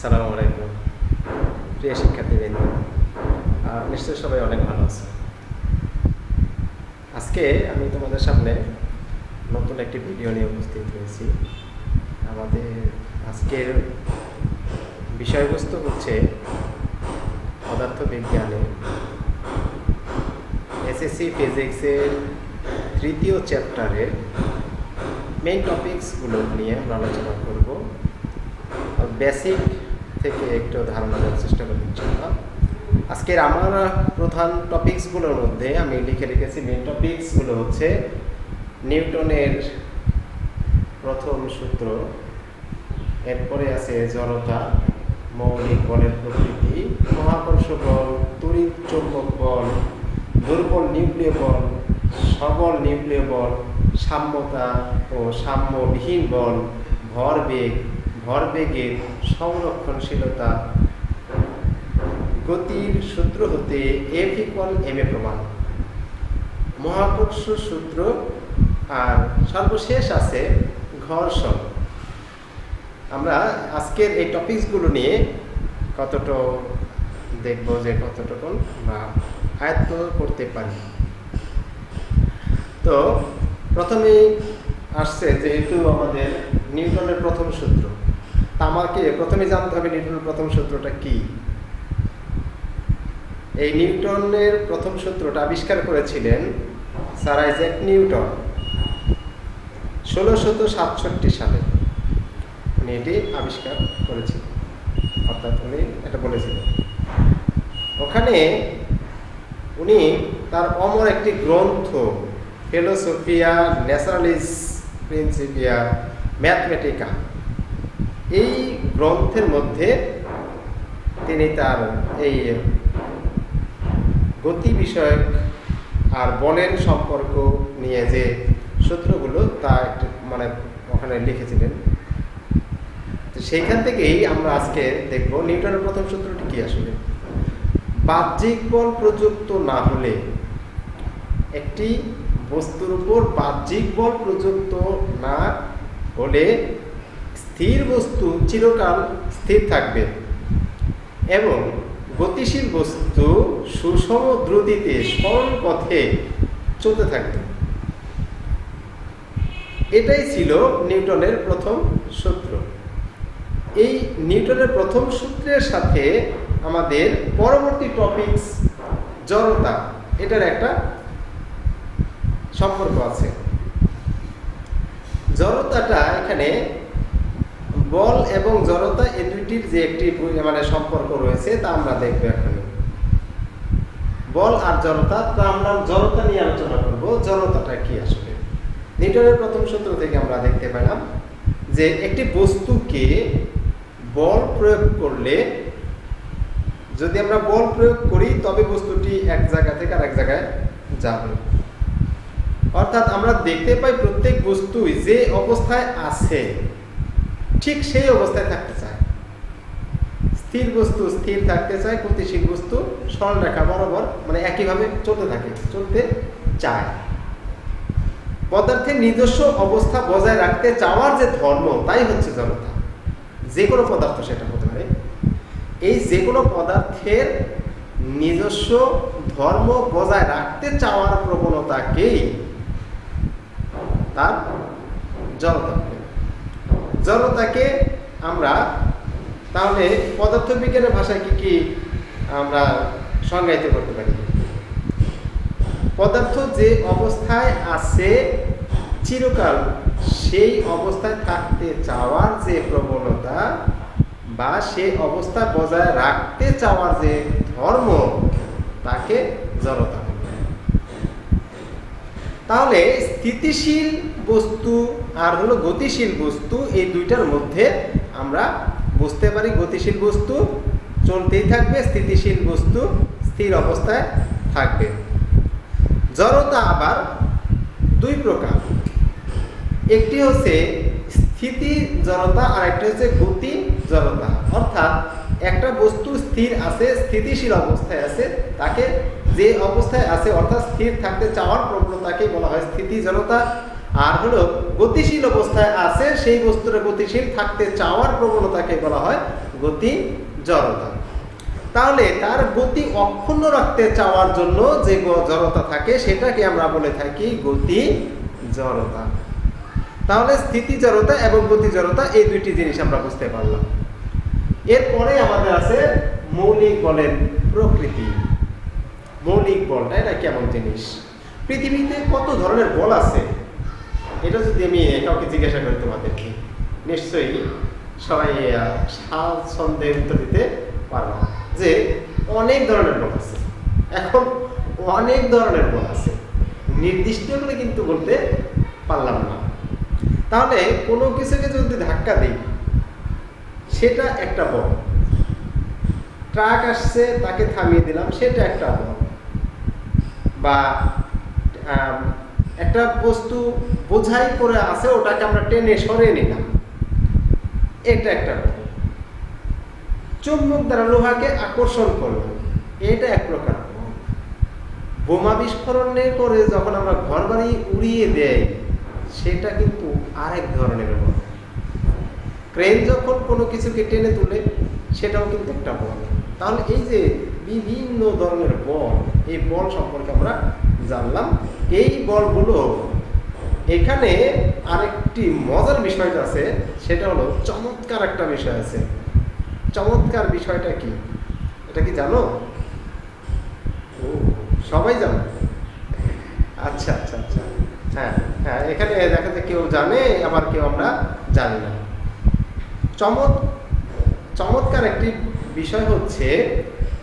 আসসালামু আলাইকুম প্রিয় শিক্ষার্থীবৃন্দ, নিশ্চয়ই সবাই অনেক ভালো আছে। আজকে আমি তোমাদের সামনে নতুন একটি ভিডিও নিয়ে উপস্থিত হয়েছি। আমাদের আজকের বিষয়বস্তু হচ্ছে পদার্থবিজ্ঞানে এসএসসি ফিজিক্সের তৃতীয় চ্যাপ্টারের মেইন টপিকসগুলো নিয়ে আমরা আলোচনা করব। বেসিক থেকে একটু ধারণা দেওয়ার চেষ্টা করব ইনশাআল্লাহ। আজকের আমার প্রধান টপিকসগুলোর মধ্যে আমি লিখেছি মেইন টপিকসগুলো হচ্ছে নিউটনের প্রথম সূত্র, এরপরে আছে জড়তা, মৌলিক বলের প্রকৃতি, মহাকর্ষ বল, তড়িৎ চৌম্বক বল, দুর্বল নিউক্লিয় বল, সবল নিউক্লিয় বল, সাম্যতা ও সাম্যবিহীন বল, ভরবেগের সংরক্ষণশীলতা, গতির সূত্র হতে F=ma প্রমাণ, মহাকর্ষ সূত্র, আর সর্বশেষ আছে ঘর্ষণ। আমরা আজকের এই টপিকসগুলো নিয়ে কতটা দেখব যে কতটুকু বা আয়ত্ত করতে পারি। তো প্রথমেই আসছে যেহেতু আমাদের নিউটনের প্রথম সূত্র, তা আমাকে প্রথমে জানতে হবে নিউটনের প্রথম সূত্রটা কি। এই নিউটনের প্রথম সূত্রটা আবিষ্কার করেছিলেন স্যার আইজ্যাক নিউটন 1667 সালে। উনি এটি আবিষ্কার করেছিলেন, অর্থাৎ উনি এটা বলেছিলেন। ওখানে উনি তার অমর একটি গ্রন্থ ফিলোসফিয়া ন্যাচারালিস প্রিন্সিপিয়া ম্যাথমেটিকা, এই গ্রন্থের মধ্যে তিনি তার এই গতি বিষয়ক আর বলের সম্পর্ক নিয়ে যে সূত্রগুলো তা একটু ওখানে লিখেছিলেন। তো সেইখান থেকেই আমরা আজকে দেখব নিউটনের প্রথম সূত্রটি কি আসলে। বাহ্যিক বল প্রযুক্ত না হলে, একটি বস্তুর উপর বাহ্যিক বল প্রযুক্ত না হলে স্থির বস্তু চিরকাল স্থির থাকবে এবং গতিশীল বস্তু সুষম দ্রুতিতে সরল পথে চলতে থাকবে। এটাই ছিল নিউটনের প্রথম সূত্র। এই নিউটনের প্রথম সূত্রের সাথে আমাদের পরবর্তী টপিকস জড়তা, এটার একটা সম্পর্ক আছে। জড়তাটা এখানে বল এবং জড়তা এই দুইটির যে একটি সম্পর্ক রয়েছে তা আমরা দেখব এখানে। বল আর জড়তা, তা আমরা জড়তা নিয়ে আলোচনা করব। জড়তাটা কি আসলে? নিউটনের প্রথম সূত্র থেকে আমরা দেখতে পেলাম যে একটি বস্তুকে বল প্রয়োগ করলে, যদি আমরা বল প্রয়োগ করি তবে বস্তুটি এক জায়গা থেকে আরেক জায়গায় যাবে। অর্থাৎ আমরা দেখতে পাই প্রত্যেক বস্তুই যে অবস্থায় আছে ঠিক সেই অবস্থায় থাকতে চায়। স্থির বস্তু স্থির থাকতে চায়, গতিশীল বস্তু সরল রেখা বরাবর একইভাবে চলতে চায়। পদার্থের নিজস্ব অবস্থা বজায় রাখতে চাওয়ার যে ধর্ম, তাই হচ্ছে জড়তা। যে কোনো পদার্থ সেটা হতে পারে, এই যে কোনো পদার্থের নিজস্ব ধর্ম বজায় রাখতে চাওয়ার প্রবণতাকেই তার জড়তা। জড়তাকে আমরা তাহলে পদার্থবিজ্ঞানের ভাষায় কি আমরা সংজ্ঞায়িত করতে পারি? পদার্থ যে অবস্থায় আছে চিরকাল সেই অবস্থায় থাকতে চাওয়ার যে প্রবণতা বা সেই অবস্থা বজায় রাখতে চাওয়ার যে ধর্ম, তাকে জড়তা বলে। তাহলে স্থিতিশীল বস্তু আর হলো গতিশীল বস্তু, এই দুইটার মধ্যে আমরা বুঝতে পারি গতিশীল বস্তু চলতেই থাকবে, স্থিতিশীল বস্তু স্থির অবস্থায় থাকবে। জড়তা আবার দুই প্রকার, একটি হচ্ছে স্থিতি জড়তা আর একটি হচ্ছে গতি জড়তা। অর্থাৎ একটা বস্তু স্থির আছে, স্থিতিশীল অবস্থায় আছে, তাকে যে অবস্থায় আছে অর্থাৎ স্থির থাকতে চাওয়ার প্রবণতাকে বলা হয় স্থিতি জড়তা। আর হলো গতিশীল অবস্থায় আছে সেই বস্তুটা গতিশীল থাকতে চাওয়ার প্রবণতাকে বলা হয় গতি জড়তা। তাহলে তার গতি অক্ষুণ্ণ রাখতে চাওয়ার জন্য যে জড়তা থাকে সেটাকে আমরা বলে থাকি গতি জড়তা। তাহলে স্থিতি জড়তা এবং গতি জড়তা এই দুইটি জিনিস আমরা বুঝতে পারলাম। এরপরে আমাদের আছে মৌলিক বলের প্রকৃতি। মৌলিক বলটা এটা কেমন জিনিস? পৃথিবীতে কত ধরনের বল আছে এটা যদি আমি কাউকে জিজ্ঞাসা করি তোমাদেরকে, নিশ্চয়ই সবাই স্বাচ্ছন্দ্যে উত্তর দিতে পারবো যে অনেক ধরনের বল আছে। এখন অনেক ধরনের বল আছে, নির্দিষ্ট করে কিন্তু বলতে পারলাম না। তাহলে কোনো কিছুকে যদি ধাক্কা দিই সেটা একটা বল, ট্রাক আসছে তাকে থামিয়ে দিলাম সেটা একটা বল, বা একটা বস্তু বোঝাই করে আছে ওটাকে আমরা টেনে সরিয়ে নিলাম, এটা একটা বল। চুম্বক দ্বারা লোহাকে আকর্ষণ করলাম, এটা এক প্রকার বল। বোমা বিস্ফোরণে করে যখন আমরা ঘরবাড়ি উড়িয়ে দেই সেটা কিন্তু আরেক ধরনের বল। ক্রেন যখন কোনো কিছুকে টেনে তুলে সেটাও কিন্তু একটা বল। তাহলে এই যে বিভিন্ন ধরনের বল, এই বল সম্পর্কে আমরা জানলাম। এই বলগুলো এখানে আরেকটি মজার বিষয় আছে, সেটা হলো চমৎকার একটা বিষয় আছে। চমৎকার বিষয়টা কি এটা কি জানো? ও সবাই জানো? আচ্ছা আচ্ছা আচ্ছা, হ্যাঁ হ্যাঁ, এখানে দেখা যায় কেউ জানে আবার কেউ আমরা জানি না। চমৎকার একটি বিষয় হচ্ছে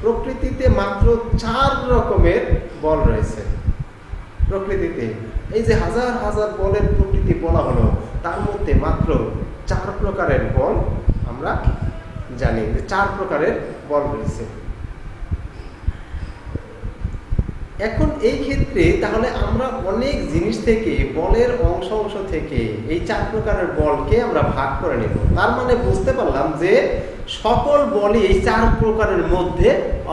প্রকৃতিতে মাত্র 4 রকমের বল রয়েছে। প্রকৃতিতে এই যে হাজার হাজার বলের প্রকৃতি বলা হলো, তার মধ্যে মাত্র 4 প্রকারের বল আমরা জানি, যে 4 প্রকারের বল রয়েছে। এখন এই ক্ষেত্রে তাহলে আমরা অনেক জিনিস থেকে, বলের অংশ অংশ থেকে এই 4 প্রকারের বলকে আমরা ভাগ করে নেব। তার মানে বুঝতে পারলাম যে সকল বলই এই 4 প্রকারের মধ্যে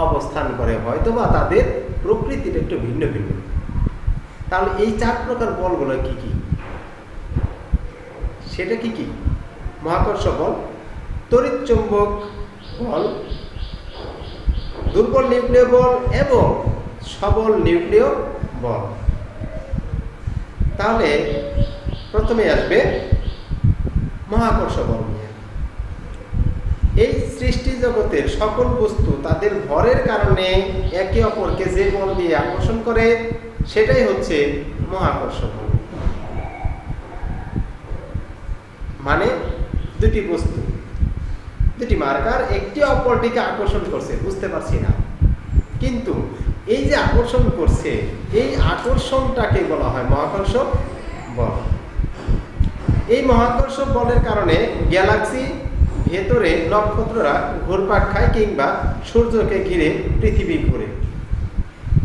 অবস্থান করে, হয়তো বা তাদের প্রকৃতিটা একটু ভিন্ন ভিন্ন। তাহলে এই 4 প্রকার বলগুলো কি কি? সেটা কি কি? মহাকর্ষ বল, তড়িৎ চৌম্বক বল, দুর্বল নিউক্লিয় বল এবং সবল নিউক্লিয় বল। তাহলে প্রথমে আসবে মহাকর্ষ বল নিয়ে। এই সৃষ্টি জগতের সকল বস্তু তাদের ভরের কারণে একে অপরকে যে বল দিয়ে আকর্ষণ করে সেটাই হচ্ছে মহাকর্ষ বল। মানে দুটি বস্তু, দুটি মার্কার একটি অপরটিকে আকর্ষণ করছে, বুঝতে পারছি না, কিন্তু এই যে আকর্ষণ করছে এই আকর্ষণটাকে বলা হয় মহাকর্ষ বল। এই মহাকর্ষ বলের কারণে গ্যালাক্সি ভেতরে নক্ষত্ররা ঘুরপাক খায় কিংবা সূর্যকে ঘিরে পৃথিবী ঘুরে,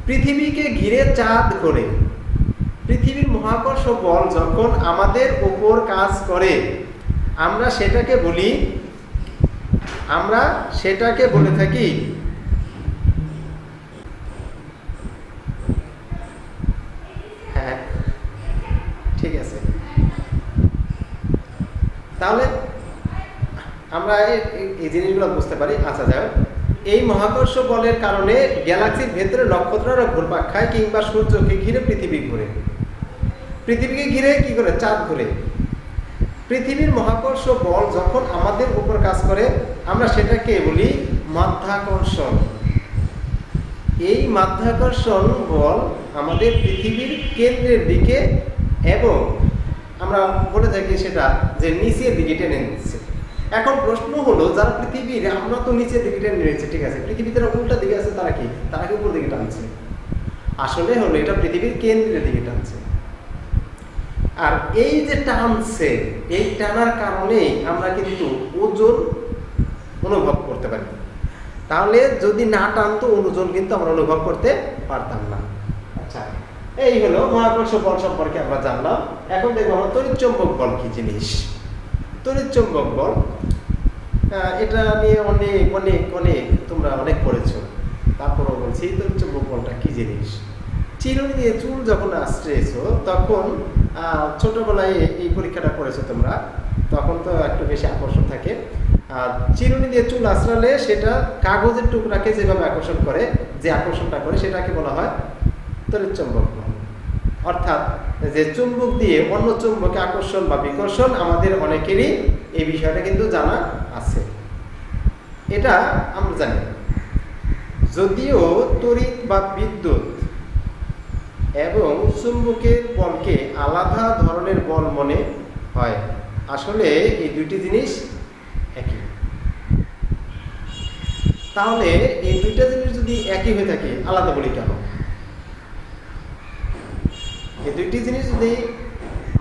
পৃথিবীকে ঘিরে চাঁদ ঘোরে। পৃথিবীর মহাকর্ষ বল যখন আমাদের উপর কাজ করে আমরা সেটাকে বলে থাকি হ্যাঁ ঠিক আছে। তাহলে আমরা এই জিনিসগুলো বুঝতে পারি। আচ্ছা যাই হোক, এই মহাকর্ষ বলের কারণে গ্যালাক্সির ভেতরে নক্ষত্ররা ঘুরপাক খায় কিংবা সূর্যকে ঘিরে পৃথিবী ঘুরে, পৃথিবীকে ঘিরে কি করে? চাঁদ ঘুরে। পৃথিবীর মহাকর্ষ বল যখন আমাদের উপর কাজ করে আমরা সেটাকে বলি মাধ্যাকর্ষণ। এই মাধ্যাকর্ষণ বল আমাদের পৃথিবীর কেন্দ্রের দিকে এবং আমরা বলে থাকি সেটা যে নিচের দিকে টেনে নিচ্ছে। এখন প্রশ্ন হলো, যারা পৃথিবীর, আমরা তো নিচের দিকে টেনে নিচ্ছে, ঠিক আছে, পৃথিবী তারা উল্টা দিকে আছে, তারা কি উপর দিকে টানছে? আসলে হলো এটা পৃথিবীর কেন্দ্রের দিকে টানছে। আর এই যে টানছে, এই টানার কারণে আমরা কিন্তু ওজন অনুভব করতে পারি। তাহলে যদি না টানতো ওজন কিন্তু আমরা অনুভব করতে পারতাম না। আচ্ছা, এই হলো মহাকর্ষ বল সম্পর্কে আমরা জানলাম। এখন দেখবো আমরা তড়িৎ চৌম্বক বল কি জিনিস। তড়িৎ চৌম্বক বল, এটা নিয়ে অনেক অনেক অনেক তোমরা অনেক পড়েছ, তারপরও বলছি তড়িৎ চৌম্বক বলটা কি জিনিস। চিরুনি দিয়ে চুল যখন আশ্রয়েছ তখন ছোটবেলায় এই পরীক্ষাটা করেছো তোমরা, তখন তো একটু বেশি আকর্ষণ থাকে। আর চিরুনি দিয়ে চুল আঁচড়ালে সেটা কাগজের টুকরাকে যেভাবে আকর্ষণ করে, যে আকর্ষণটা করে সেটাকে বলা হয় তড়িৎচুম্বক বল। অর্থাৎ যে চুম্বক দিয়ে অন্য চুম্বকে আকর্ষণ বা বিকর্ষণ, আমাদের অনেকেরই এই বিষয়টা কিন্তু জানা আছে, এটা আমরা জানি। যদিও তড়িৎ বা বিদ্যুৎ এবং চুম্বকের বলকে আলাদা ধরনের বল মনে হয়, আসলে এই দুইটি জিনিস একই। তাহলে এই দুইটা জিনিস যদি একই হয়ে থাকে, আলাদা বলি কেন? এই দুইটি জিনিস যদি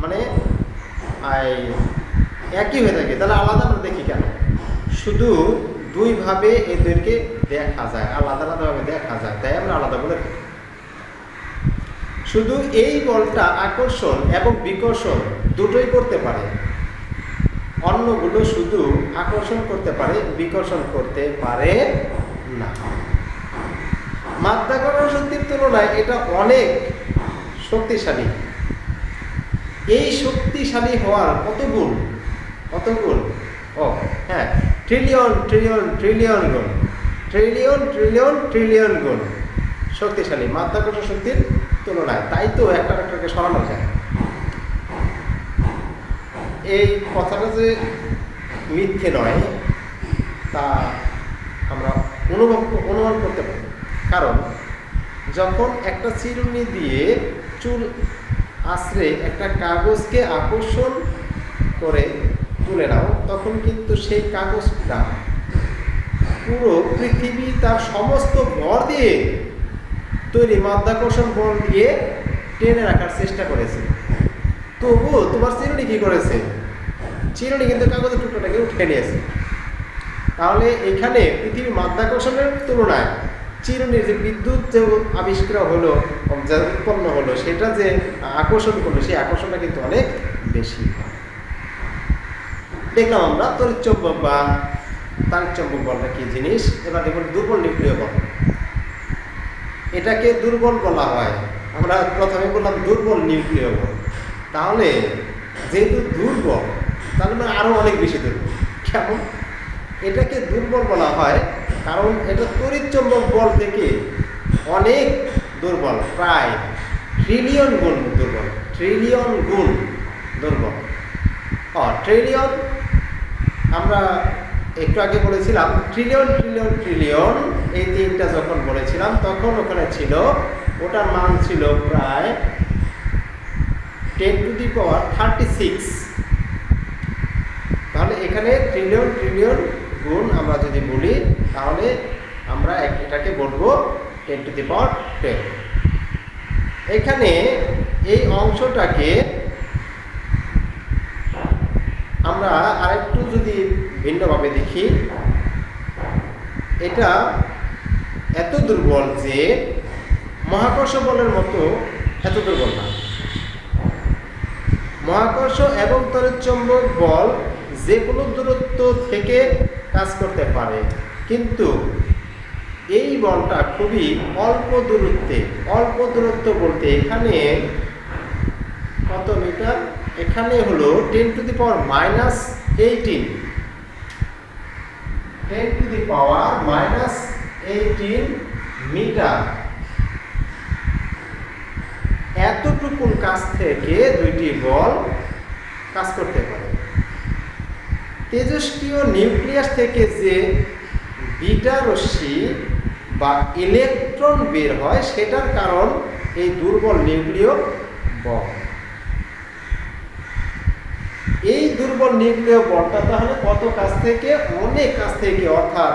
মানে একই হয়ে থাকে, তাহলে আলাদা আমরা দেখি কেন? শুধু দুইভাবে এদেরকে দেখা যায়, আলাদা আলাদাভাবে দেখা যায়, তাই আমরা আলাদা বলে থাকি। শুধু এই বলটা আকর্ষণ এবং বিকর্ষণ দুটোই করতে পারে, অন্যগুলো শুধু আকর্ষণ করতে পারে, বিকর্ষণ করতে পারে না। মাধ্যাকর্ষণ শক্তির তুলনায় এটা অনেক শক্তিশালী। এই শক্তিশালী হওয়ার কত গুণ? কত গুণ? ও হ্যাঁ, ট্রিলিয়ন ট্রিলিয়ন ট্রিলিয়ন গুণ, ট্রিলিয়ন ট্রিলিয়ন ট্রিলিয়ন গুণ শক্তিশালী মাধ্যাকর্ষণ শক্তির তুলনায়। তাই তো একটাকে সরানো যায়। এই কথাটা যে মিথ্যে নয় তা আমরা অনুমান করতে পারি। কারণ যখন একটা চিরুনি দিয়ে চুল আশ্রে একটা কাগজকে আকর্ষণ করে তুলে নাও, তখন কিন্তু সেই কাগজটা পুরো পৃথিবী তার সমস্ত ভর দিয়ে তৈরি মাধ্যাকর্ষণ বল দিয়ে টেনে রাখার চেষ্টা করেছে। তবুও তোমার চিরুনি কি করেছে? চিরুনি কিন্তু কাগজের টুকরোটাকে উঠে নিয়েছে। তাহলে এখানে পৃথিবীর মাধ্যাকর্ষণের তুলনায় চিরুনির যে বিদ্যুৎ যে আবিষ্কার হলো, যা উৎপন্ন হলো, সেটা যে আকর্ষণ করলো, সেই আকর্ষণটা কিন্তু অনেক বেশি। দেখলাম আমরা তড়িৎচুম্বক বা তাড়িৎচুম্বক বলটা কি জিনিস। এবার দেখুন দুর্বল নিউক্লিয় বল। এটাকে দুর্বল বলা হয়। আমরা প্রথমে বললাম দুর্বল নিউক্লিয় বল। তাহলে যেহেতু দুর্বল, তাহলে মানে আরো অনেক বেশি দুর্বল। কেমন? এটাকে দুর্বল বলা হয় কারণ এটা তড়িৎচুম্বক বল থেকে অনেক দুর্বল, প্রায় ট্রিলিয়ন গুণ দুর্বল, ট্রিলিয়ন গুণ দুর্বল। ট্রিলিয়ন আমরা একটু আগে বলেছিলাম, ট্রিলিয়ন ট্রিলিয়ন ট্রিলিয়ন এই তিনটা যখন বলেছিলাম তখন ওখানে ছিল, ওটার মান ছিল প্রায় 10⁻36। তাহলে এখানে ট্রিলিয়ন ট্রিলিয়ন গুণ আমরা যদি বলি, তাহলে আমরা এটাকে বলবো 10⁻10। এখানে এই অংশটাকে আমরা আরেকটু যদি ভিন্নভাবে দেখি, এটা এত দুর্বল যে মহাকর্ষ বলের মতো এত দুর্বল না। মহাকর্ষ এবং তড়িৎচুম্বক বল যে কোনো দূরত্ব থেকে কাজ করতে পারে, কিন্তু এই বলটা খুবই অল্প দূরত্বে। অল্প দূরত্ব বলতে এখানে কত মিটার? এখানে হলো 10⁻−18, 10⁻−18 মিটার। এতটুকু কাছ থেকে দুইটি বল কাজ করতে পারে। তেজস্ক্রিয় নিউক্লিয়াস থেকে যে বিটা রশ্মি বা ইলেকট্রন বের হয়, সেটার কারণ এই দুর্বল নিউক্লিয় বল। এই দুর্বল নিউক্লিয় বলটা তাহলে কত কাছ থেকে? অনেক কাছ থেকে, অর্থাৎ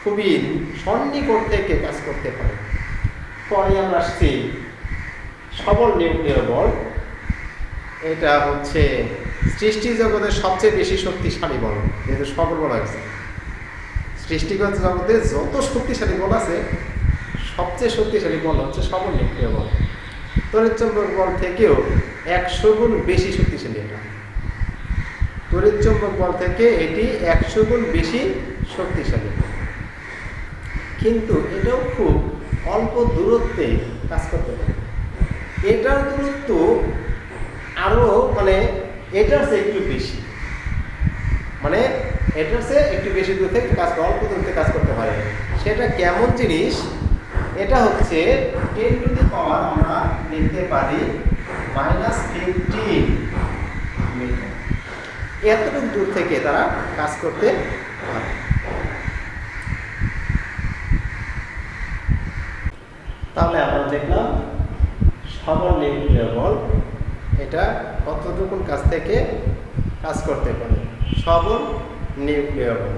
খুবই সন্নিকট থেকে কাজ করতে পারে। পরে আমরা আসছি সবল নিউক্লিয় বল। এটা হচ্ছে সৃষ্টি জগতের সবচেয়ে বেশি শক্তিশালী বল, যেহেতু সবল বলা হয়েছে। সৃষ্টিগত জগতে যত শক্তিশালী বল আছে, সবচেয়ে শক্তিশালী বল হচ্ছে সবল নিউক্লিয় বল। তড়িৎচুম্বক বল থেকেও 100 গুণ বেশি শক্তিশালী। এটা তড়িৎচুম্বক বল থেকে এটি 100 গুণ বেশি শক্তিশালী, কিন্তু এটাও খুব অল্প দূরত্বে কাজ করতে পারে। এটার দূরত্ব আরো মানে এটার চেয়ে একটু বেশি, মানে এটার চেয়ে একটু বেশি দূর থেকে কাজ করে, অল্প দূর থেকে কাজ করতে পারে। সেটা কেমন জিনিস? এটা হচ্ছে 10 টু দি পাওয়ার আমরা লিখতে পারি -15 মিটার। এতটুকু দূর থেকে তারা কাজ করতে পারে। তাহলে আমরা দেখলাম সবল নিউক্লিয় বল এটা কতটুকু কাছ থেকে কাজ করতে পারে, সবল নিউক্লিয় বল।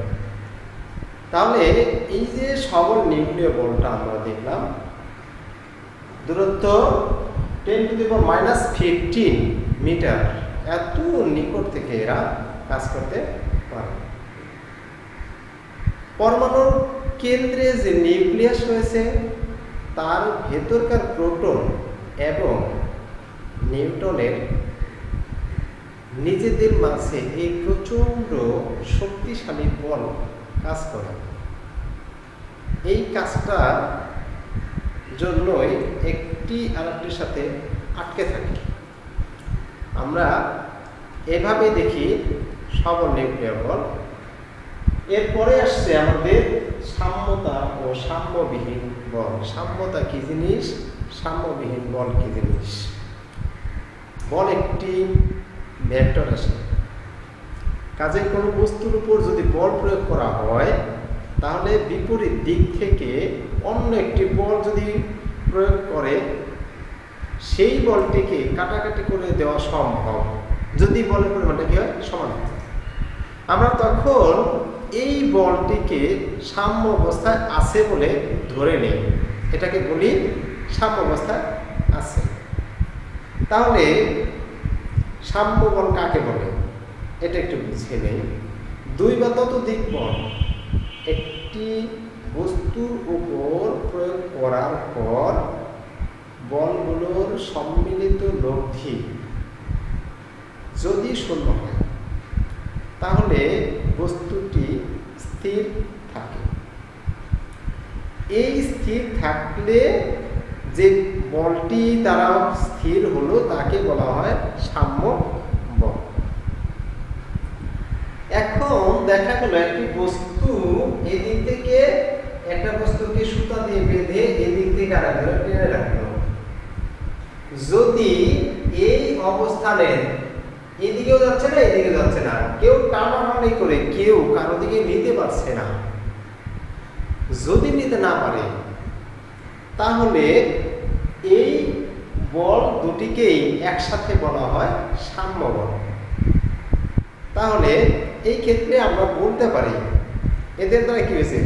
তাহলে এই যে সবল নিউক্লিয় বলটা আমরা দেখলাম, দূরত্ব 10 টু দি পাওয়ার -15 মিটার, এত নিকট থেকে এরা কাজ করতে পারে। পরমাণুর কেন্দ্রে যে নিউক্লিয়াস রয়েছে তার ভেতরকার প্রোটন এবং নিউট্রনের নিজেদের মাঝে এই প্রচন্ড শক্তিশালী বল কাজ করে। এই কাজটার জন্যই একটি আরেকটির সাথে আটকে থাকে। আমরা এভাবে দেখি সবল নিউক্লিয় বল। এরপরে আসছে আমাদের সাম্যতা ও সাম্যবিহীন বল। সাম্যতা কি জিনিস, সাম্যবিহীন বল কি জিনিস? বল একটি ভেক্টর রাশি। কাজে কোনো বস্তুর উপর যদি বল প্রয়োগ করা হয় তাহলে বিপরীত দিক থেকে অন্য একটি বল যদি প্রয়োগ করে সেই বলটিকে কাটাকাটি করে দেওয়া সম্ভব যদি বলের পরিমাণটা কি হয়, সমান হয়। আমরা তখন এই বলটিকে সাম্য অবস্থায় আছে বলে ধরে নেই, এটাকে বলি সাম্য অবস্থায় আছে। তাহলে সাম্য বল কাকে বলে এটা একটু বুঝে নেই। দুই বা ততোধিক বল একটি বস্তুর উপর প্রয়োগ করার পর বলগুলোর সম্মিলিত লব্ধি যদি শূন্য হয় তাহলে বস্তুটি স্থির থাকে। এই স্থির থাকলে যে বলটি দ্বারা স্থির হলো তাকে বলা হয় সাম্য বল। এখন দেখা গেল একটি বস্তু এদিক থেকে একটা বস্তুকে সুতা দিয়ে বেঁধে এদিক থেকে আরেকটা টেনে রাখলো। যদি এই অবস্থানে এদিকেও যাচ্ছে না এদিকে যাচ্ছে না, কেউ টানাটানি করে কেউ কারো দিকে নিতে পারছে না, যদি নিতে না পারে তাহলে এই বল দুটিকেই একসাথে বলা হয় সাম্য বল। তাহলে এই ক্ষেত্রে আমরা বলতে পারি এদের দ্বারা কি হয়েছে,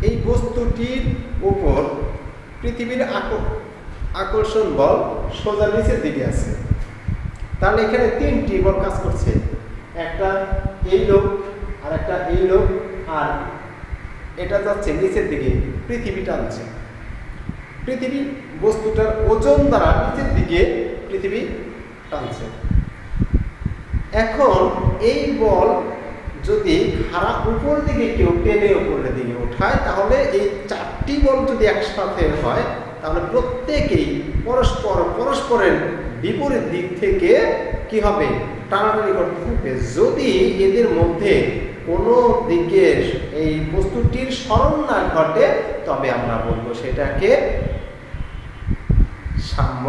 এই বস্তুটির উপর পৃথিবীর আকর্ষণ বল সোজা নিচের দিকে আছে। তাহলে এখানে তিনটি বল কাজ করছে, একটা এই লোক আর একটা এই লোক আর এটা যাচ্ছে নিচের দিকে, পৃথিবী টানছে। পৃথিবী বস্তুটার ওজন দ্বারা নিচের দিকে পৃথিবী টানছে। এখন এই বল যদি খাড়া উপর দিকে কেউ টেনে উপরের দিকে ওঠায় তাহলে এই চারটি বল যদি একসাথে হয় তাহলে প্রত্যেকেই পরস্পরের বিপরীত দিক থেকে কি হবে, টানাটানি করতে থাকবে। যদি এদের মধ্যে কোনো দিকে এই বস্তুটির স্মরণ না ঘটে তবে আমরা বলবো সেটাকে সাম্য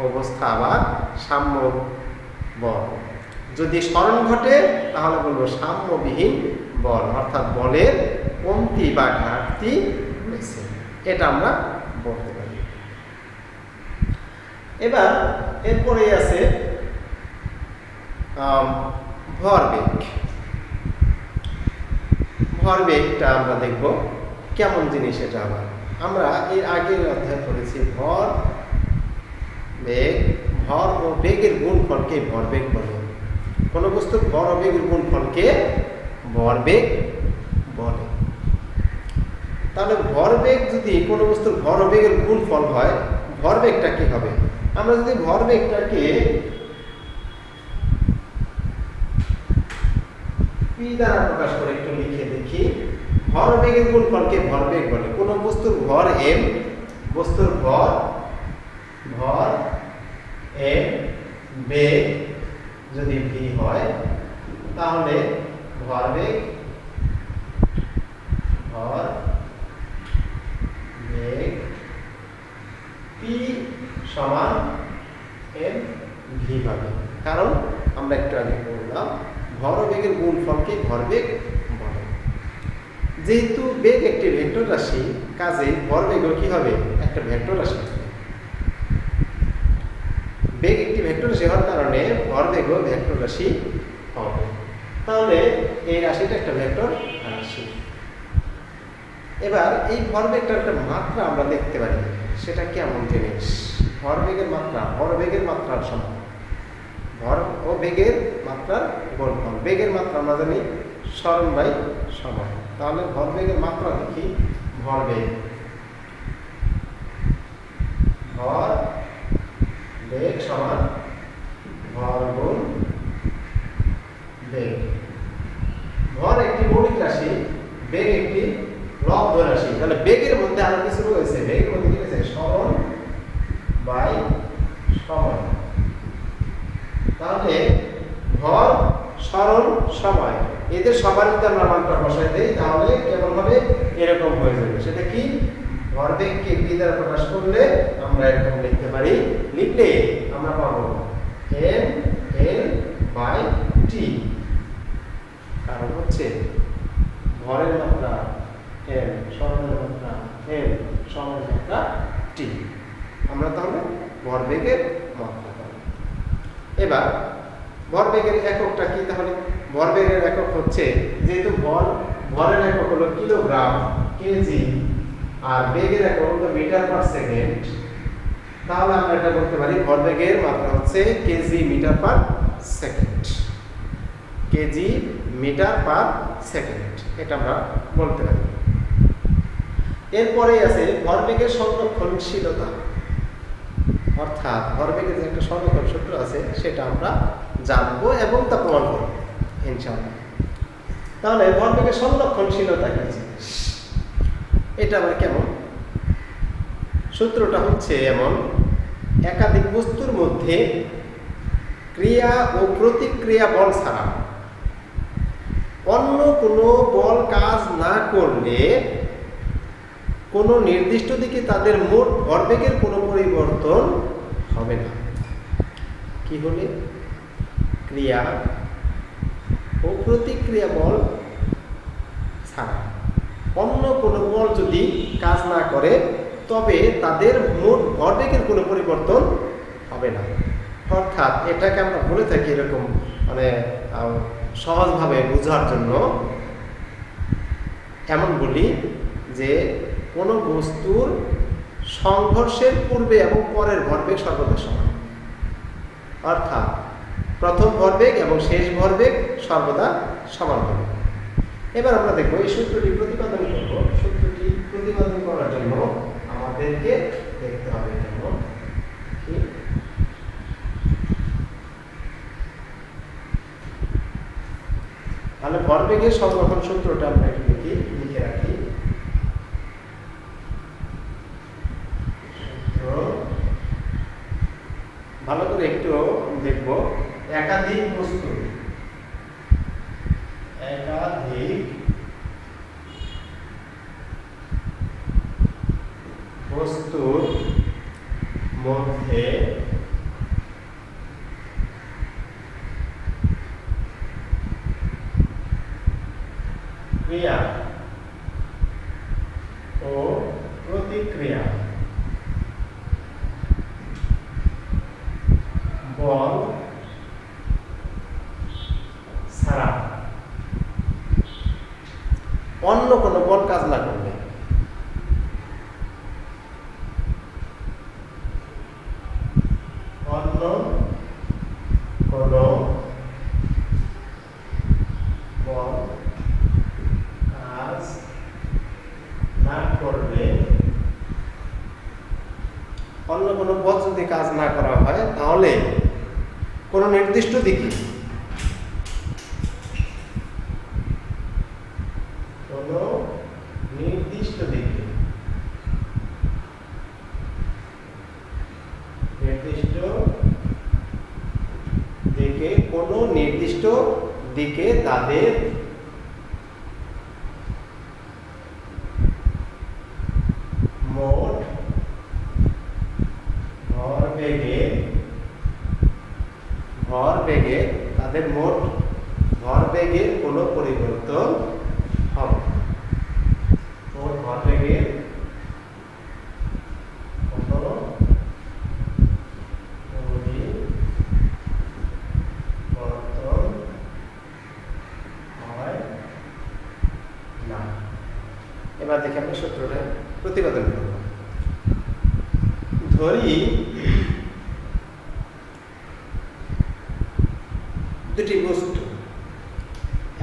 অবস্থা বা সাম্য বল। যদি স্মরণ ঘটে তাহলে বলবো সাম্যবিহীন বল, অর্থাৎ বলের কমতি বা ঘাটতি রয়েছে, এটা আমরা বলতে পারি। এবার এরপরে আছে ভরবেগ। ভরবেগটা আমরা দেখব কেমন জিনিস এটা। আবার আমরা এর আগের অধ্যায় পড়েছি ভরবেগ। ভর ও বেগের গুণফলকে ভরবেগ বলে। কোনো বস্তুর ভর ও বেগের গুণফলকে ভরবেগ বলে। তাহলে ভরবেগ যদি কোনো বস্তুর ভর ও বেগের গুণফল হয় ভরবেগটা কি হবে? আমরা যদি ভরবেগটাকে পি দ্বারা প্রকাশ করে একটু লিখে দেখি, ভরবেগের গুণফলকে ভরবেগ বলে। কোনো বস্তুর ভর m, বস্তুর ভর m বেগ যদি ভি হয় তাহলে ভরবেগ পি সমান এম ভি পাবে। কারণ আমরা একটু আগে বললাম ভরবেগের গুণফলকে ভরবেগ বলে। যেহেতু বেগ একটি ভেক্টর রাশি, কাজে ভরবেগও কি হবে? একটা ভেক্টর রাশি। বেগ একটি ভেক্টর রাশি হওয়ার কারণে ভরবেগও ভেক্টর রাশি হবে। তাহলে এই রাশিটা একটা ভেক্টর রাশি। এবার এই ভরবেগটার একটা মাত্রা আমরা দেখতে পারি, সেটা কেমন জিনিস? ভরবেগের মাত্রা ভরবেগের মাত্রার সমান, ভর ও বেগের মাত্রার গুণফল। বেগের মাত্রা আমরা জানি সরণ বাই সময়। তাহলে ভরবেগের মাত্রা দেখি, ভরবেগ ভর বেগ সমান ভর গুণ বেগ। ভর একটি মৌলিক রাশি, বেগ একটি লব্ধ রাশি। তাহলে বেগের মধ্যে আরো কিছু রয়েছে, বেগের মধ্যে কি রয়েছে? সরণ বাই সময়। তাহলে ভর, সরণ, সময় এদের সবার যদি আমরা মাত্রা বসাই দেই তাহলে কেমন হবে? এরকম হয়ে যাবে। সেটা কি? ভরবেগকে ভি দ্বারা প্রকাশ করলে আমরা এরকম লিখতে পারি। লিখলে আমরা পাবো এম এল বাই টি। কারণ হচ্ছে ভরের মাত্রা এম, সরণের মাত্রা এম, সময়ের মাত্রা টি। আমরা তাহলে ভরবেগের মাত্রা পাবো। এবার ভরবেগের এককটা কি? তাহলে ভরবেগের একক হচ্ছে, যেহেতু ভরের একক হলো কিলোগ্রাম, কেজি, আর বেগের একক হলো মিটার পার সেকেন্ড, তাহলে আমরা এটা বলতে পারি ভরবেগের মাত্রা হচ্ছে KG metre per second. KG metre per second, এটা আমরা বলতে পারি। এরপরে আছে ভরবেগের সংরক্ষণশীলতা, অর্থাৎ ভরবেগের যে একটা সংরক্ষণ সূত্র আছে সেটা আমরা জানবো এবং তা প্রমাণ করবো ইনশাআল্লাহ। তাহলে ভরবেগের সংরক্ষণশীলতা কি জিনিস? এটা আবার কেমন? সূত্রটা হচ্ছে এমন: একাধিক বস্তুর মধ্যে ক্রিয়া ও প্রতিক্রিয়া বল ছাড়া অন্য কোনো বল কাজ না করলে কোনো নির্দিষ্ট দিকে তাদের মোট ভরবেগের কোনো পরিবর্তন হবে না। কি হলে? ক্রিয়া ও প্রতিক্রিয়া বল ছাড়া অন্য কোনো বল যদি কাজ না করে তবে তাদের মোট ভরবেগের কোনো পরিবর্তন হবে না। অর্থাৎ এটাকে আমরা বলে থাকি এরকম, মানে সহজভাবে বোঝার জন্য এমন বলি যে কোনো বস্তুর সংঘর্ষের পূর্বে এবং পরের ভরবেগ সর্বদা সমান। অর্থাৎ প্রথম ভরবেগ এবং শেষ ভরবেগ সর্বদা সমান হবে। এবার আমরা দেখব এই সূত্রটি প্রতিপাদন করব। সূত্রটি প্রতিপাদন করার জন্য আমাদেরকে দেখতে হবে কেমন কি। তাহলে ভরবেগের সংরক্ষণ সূত্রটা আমরা একটু দেখি, লিখে রাখি। ভালো করে একটু দেখব। একাধিক বস্তুর মধ্যে ক্রিয়া ও প্রতিক্রিয়া বল ছাড়া অন্য কোনো বল কাজ না করলে অন্য কোনো বল কাজ না করলে, অন্য কোনো বল যদি কাজ না করা হয় তাহলে কোনো নির্দিষ্ট দিকে দিকে তাদের মোট ভরবেগের কোনো পরিবর্তন হবে। মোট ভরবেগের কোনো পরিবর্তন হয় না। এবার দেখি আমরা সূত্রটা প্রতিপাদন করব। ধরি দুটি বস্তু,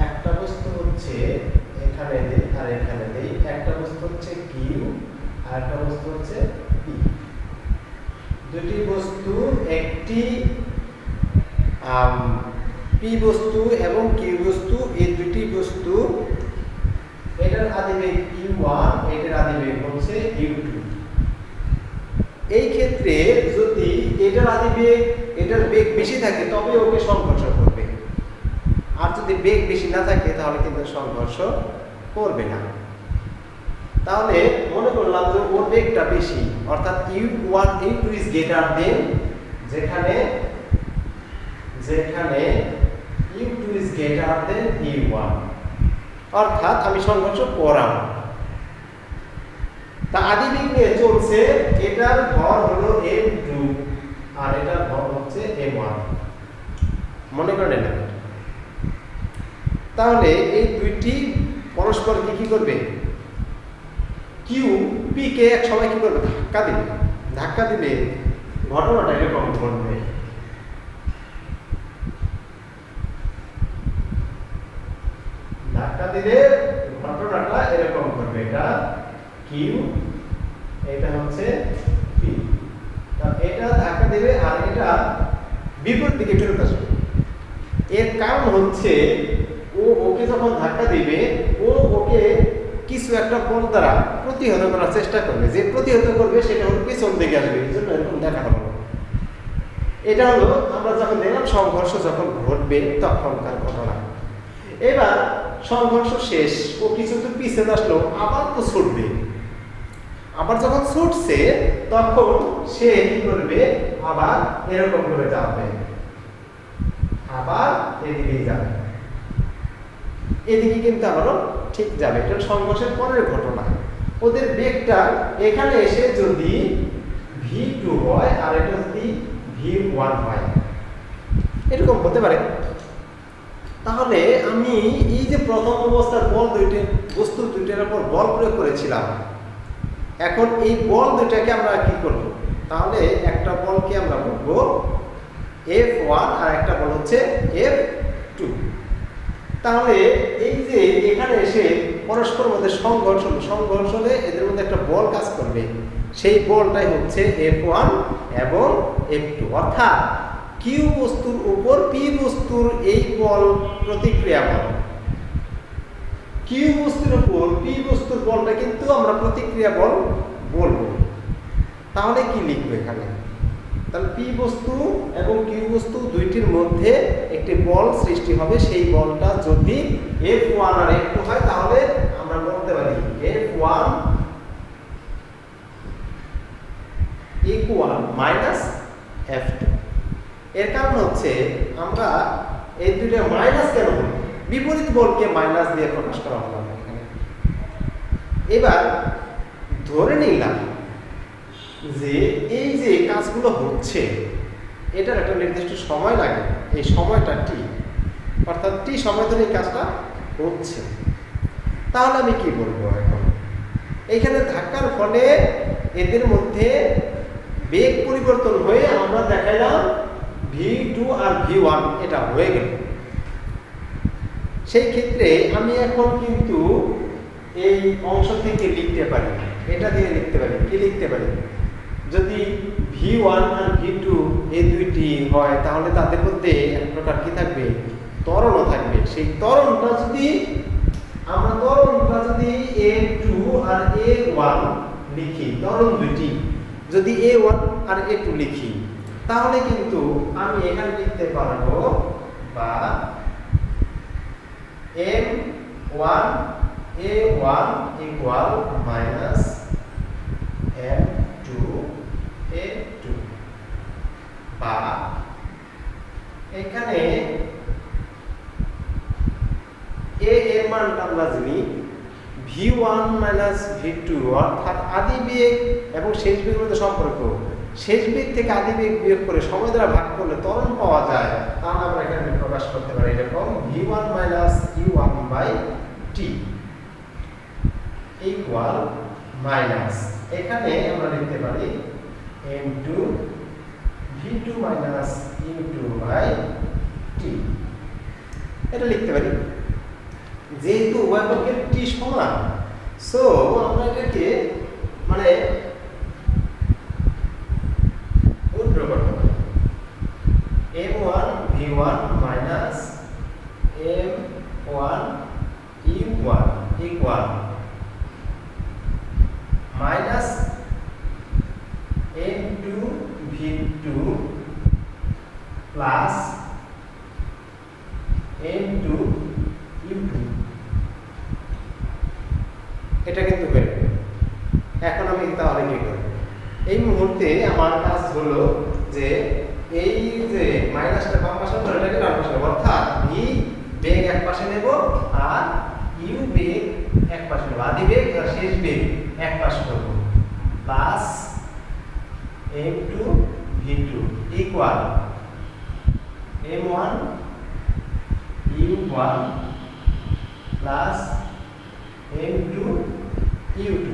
একটা বস্তু হচ্ছে এখানে দেই আর এখানে দেই, একটা বস্তু হচ্ছে কিউ আর একটা বস্তু হচ্ছে পি। দুটি বস্তু, একটি পি বস্তু এবং কিউ বস্তু, এই দুটি বস্তু, এটার আদিবেগ u1, এটার আদিবেগ হচ্ছে u2। এই ক্ষেত্রে যদি এটার আদিবেগ, এটার বেগ বেশি থাকে তবে ওকে সংঘর্ষ করবে, আর যদি বেগ বেশি না থাকে তাহলে কিন্তু সংঘর্ষ করবে না। তাহলে মনে করলাম যে ওর বেগটা বেশি, অর্থাৎ u1 u2 is greater than, যেখানে u2 is greater than u1, অর্থাৎ আমি সংঘর্ষ করাবো। তা আদিবেগ নিয়ে চলছে, এটার ভর হলো m2 আর এটার ভর হচ্ছে m1, মনে করেন না। তাহলে এই দুইটি পরস্পর কি করবে, কিউ পি কে এক সময় কি করবে, ধাক্কা দিলে ঘটনাটা এরকম ঘটবে। ধাক্কা দিলে ঘটনাটা এরকম ঘটবে, এটা কিউ, এটা হচ্ছে পি। এটা ধাক্কা দেবে আর এটা বিপরীত দিকে ফেরত আসবে। এর কারণ হচ্ছে ওকে যখন ধাক্কা দিবে ওকে কিছু একটা বল দ্বারা প্রতিহত করার চেষ্টা করবে, যে প্রতিহত করবে সেটা হলো পিছন দিকে আসবে, এই জন্য এরকম দেখা হলো। এটা হলো আমরা যখন দেখলাম সংঘর্ষ যখন ঘটবে তখনকার ঘটনা। এবার সংঘর্ষ শেষ, ও কিছু তো পিছনে আসলো, আবার তো ছুটবে, আবার যখন ছুটছে তখন সে কি করবে, আবার এরকম করে যাবে, আবার এদিকে যাবে, এদিকে কিন্তু আবারও ঠিক যাবে। এটা সংঘর্ষের পরের ঘটনা। ওদের বেগটা এখানে এসে যদি v2 হয় আর এটা যদি v1 হয়, এরকম হতে পারে। তাহলে আমি এই যে প্রথম অবস্থার বল দুইটা, বস্তু দুইটার উপর বল প্রয়োগ করেছিলাম, এখন এই বল দুইটাকে আমরা কি করব, তাহলে একটা বলকে আমরা বলবো F1 আর একটা বল হচ্ছে F2। তাহলে এই যে এখানে এসে পরস্পর মধ্যে সংঘর্ষ হলে এদের মধ্যে একটা বল কাজ করবে, সেই বলটাই হচ্ছে F1 এবং F2, অর্থাৎ কিউ বস্তুর উপর পি বস্তুর এই বল প্রতিক্রিয়া বল। কিউ বস্তুর উপর পি বস্তুর বলটা কিন্তু আমরা প্রতিক্রিয়া বল বলবো। তাহলে কি লিখবো এখানে, তাহলে পি বস্তু এবং কিউ বস্তু দুইটির মধ্যে একটি বল সৃষ্টি হবে, সেই বলটা যদি F1 আর F2 হয় তাহলে আমরা বলতে পারি F1 ইকুয়াল মাইনাস F2। এর কারণ হচ্ছে আমরা এই দুইটা মাইনাস কেন বলি, বিপরীত বলকে মাইনাস দিয়ে প্রকাশ করা হলো এখানে। এবার ধরে নিলাম যে এই যে কাজগুলো হচ্ছে এটার একটা নির্দিষ্ট সময় লাগে, এই সময়টা টি, অর্থাৎ টি সময় ধরে এই কাজটা হচ্ছে। তাহলে আমি কি বলবো এখন, এইখানে ধাক্কার ফলে এদের মধ্যে বেগ পরিবর্তন হয়ে আমরা দেখাইলাম v2 আর v1 এটা হয়ে গেল। সেই ক্ষেত্রে আমি এখন কিন্তু এই অংশ থেকে লিখতে পারি, এটা দিয়ে লিখতে পারি, কি লিখতে পারি, যদি v1 আর v2 এই দুইটি হয় তাহলে তাদের মধ্যে এক প্রকার কি থাকবে, ত্বরণ থাকবে। সেই ত্বরণটা যদি আমরা a2 আর a1 লিখি, ত্বরণ দুইটি যদি a1 আর a2 লিখি, তাহলে কিন্তু আমি এখানে লিখতে পারবো বা m1 a1 equal minus m2 a2, বা এখানে a এর মানটা আমরা জানি v1 মাইনাস v2, অর্থাৎ আদি বেগ এবং শেষ বেগের মধ্যে সম্পর্ক। শেষ বেগ থেকে আদি বেগ বিয়োগ করে সময় দ্বারা ভাগ করলে ত্বরণ পাওয়া যায়। তাহলে আমরা এখানে প্রকাশ করতে পারি এরকম v1 minus u1 by t equal minus, এখানে আমরা লিখতে পারি m2 v2 minus u2 by t। এটা লিখতে পারি যেহেতু উভয় পক্ষের t সমান, সো আমরা এটাকে মানে উল্টো করতে পারি m1 v1 minus m1 u1 equal minus m2 v2 plus m2 u2। এটা কিন্তু হয়ে গেল। এখন আমি তাহলে কি করব? এই মুহূর্তে আমার কাজ হলো যে এই যে মাইনাসটা বাম পাশে ধরে এটাকে ডান পাশে, অর্থাৎ v বেগ এক পাশে নেব আর u বেগ এক পাশে নেব, আদি বেগ আর শেষ বেগ এক পাশে করব, plus m2 v2 equal m1 u1 plus m2 u2।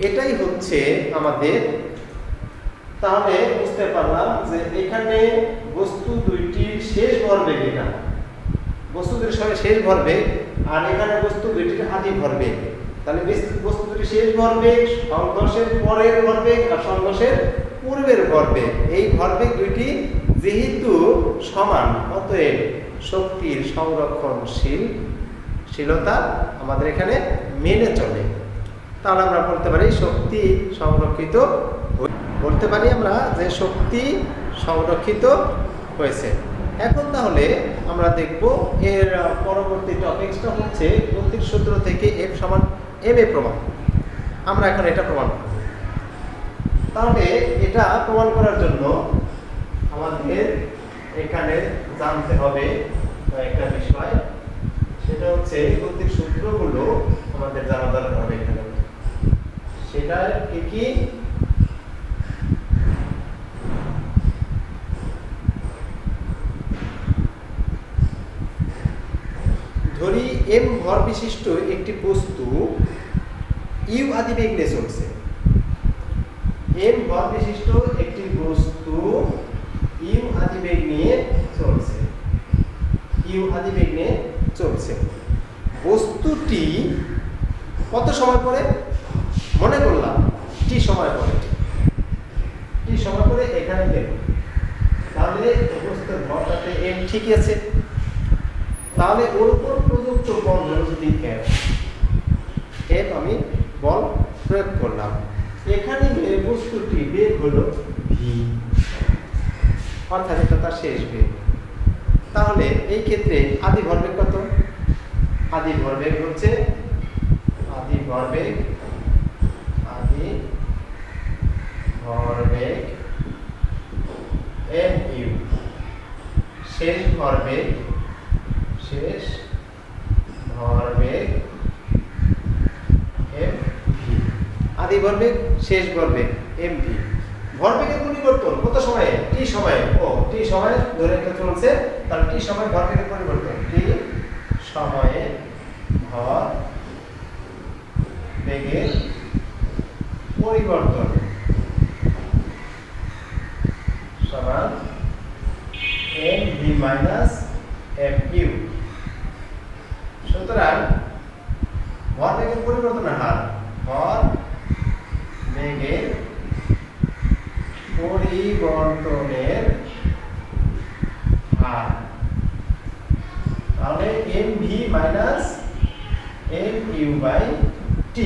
এটাই হচ্ছে আমাদের। তাহলে বুঝতে পারলাম যে এখানে বস্তু দুইটির শেষ ভরবেগ, এটা বস্তু দুটির শেষ ভরবেগ, আর এখানে বস্তু দুইটির আদি ভরবেগ। তাহলে বস্তু দুটির শেষ ভরবেগ, সংঘর্ষের পরের ভরবেগ আর সংঘর্ষের পূর্বের ভরবেগ, এই ভরবেগ দুইটি যেহেতু সমান, অতএব শক্তির সংরক্ষণশীলতা আমাদের এখানে মেনে চলে। তাহলে আমরা বলতে পারি শক্তি সংরক্ষিত, বলতে পারি আমরা যে শক্তি সংরক্ষিত হয়েছে। এখন তাহলে আমরা দেখব এর পরবর্তী টপিকসটা হচ্ছে গতির সূত্র থেকে F সমান ma প্রমাণ। আমরা এখন এটা প্রমাণ করব। তাহলে এটা প্রমাণ করার জন্য আমাদের এখানে জানতে হবে একটা বিষয়, সেটা হচ্ছে গতির সূত্রগুলো আমাদের জানা দরকার হবে এখানে। সেটা কি? ধরি m ভর বিশিষ্ট একটি বস্তু u আদি বেগ নিয়ে চলছে। m ভর বিশিষ্ট একটি বস্তু u আদি বেগ নিয়ে চলছে, u আদি বেগ নিয়ে চলছে। বস্তুটি কত সময় পরে মনে করলাম t সময় পরে, t সময় পরে এখানে দেখো। তাহলে বস্তুর ভরটাতে m ঠিকই আছে। তাহলে ওর উপর প্রযুক্ত বল হলো যদি F, আমি বল প্রয়োগ করলাম। এখানে বস্তুটি বেগ হলো v, অর্থাৎ এটা তার শেষ বেগ। তাহলে এই ক্ষেত্রে আদি ভরবেগ কত? আদি ভরবেগ হচ্ছে mu, শেষ ভরবেগ mv, আদি ভরবেগ শেষ ভরবেগ mv। ভরবেগের পরিবর্তন কত সময়ে? t সময়ে। t সময়ে ধরে এটা চলছে, তাহলে t সময়ে ভরবেগের পরিবর্তন, t সময়ে ভর বেগের পরিবর্তন সমান mv মাইনাস mu। সুতরাং ভরবেগের পরিবর্তনের হার, ভরবেগের পরিবর্তনের হার, তাহলে mv minus mu by t।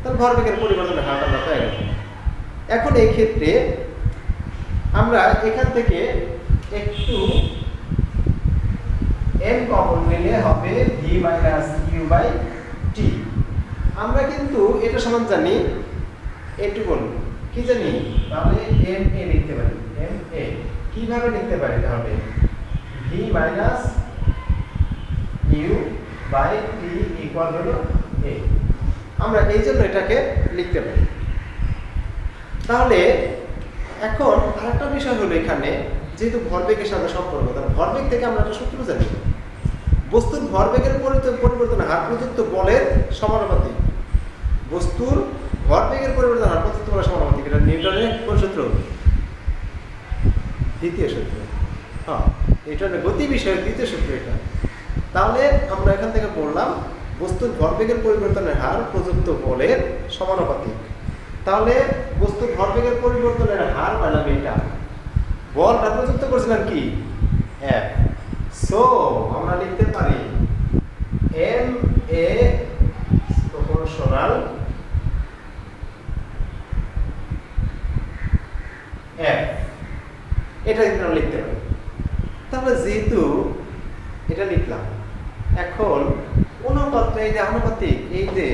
তাহলে ভরবেগের পরিবর্তনের হার আমরা পেয়ে গেলাম। এখন এই ক্ষেত্রে আমরা এখান থেকে একটু m কমন নিলে হবে v minus u by t। আমরা কিন্তু এটা সমান জানি একটু বলুন কি জানি, তাহলে m a লিখতে পারি। m a কিভাবে লিখতে পারি? তাহলে v minus u by t equal হলো a। আমরা এই জন্য এটাকে লিখতে পারি। তাহলে এখন আরেকটা বিষয় হলো, এখানে যেহেতু ভরবেগের সাথে সম্পর্ক, তাহলে ভরবেগ থেকে আমরা একটা সূত্র জানি, বস্তুর ভরবেগের পরিবর্তন হার প্রযুক্ত বলের সমানুপাতিক। বস্তুর ভরবেগের পরিবর্তন হার প্রযুক্ত বলের সমানুপাতিক, এটা নিউটনের কোন সূত্র? দ্বিতীয় সূত্র। হ্যাঁ, এটা গতি বিষয়ের দ্বিতীয় সূত্র এটা। তাহলে আমরা এখান থেকে পড়লাম বস্তুর ভরবেগের পরিবর্তনের হার প্রযুক্ত বলের সমানুপাতিক। তাহলে বস্তুর ভরবেগের পরিবর্তনের হার পেলাম এটা, বলটা প্রযুক্ত করছিলাম কি F। সো আমরা লিখতে পারি ma প্রপোর্শনাল F, এটা কিন্তু আমরা লিখতে পারি। তাহলে যেহেতু এটা লিখলাম, এখন অনুপাত, এই যে আনুপাতিক, এই যে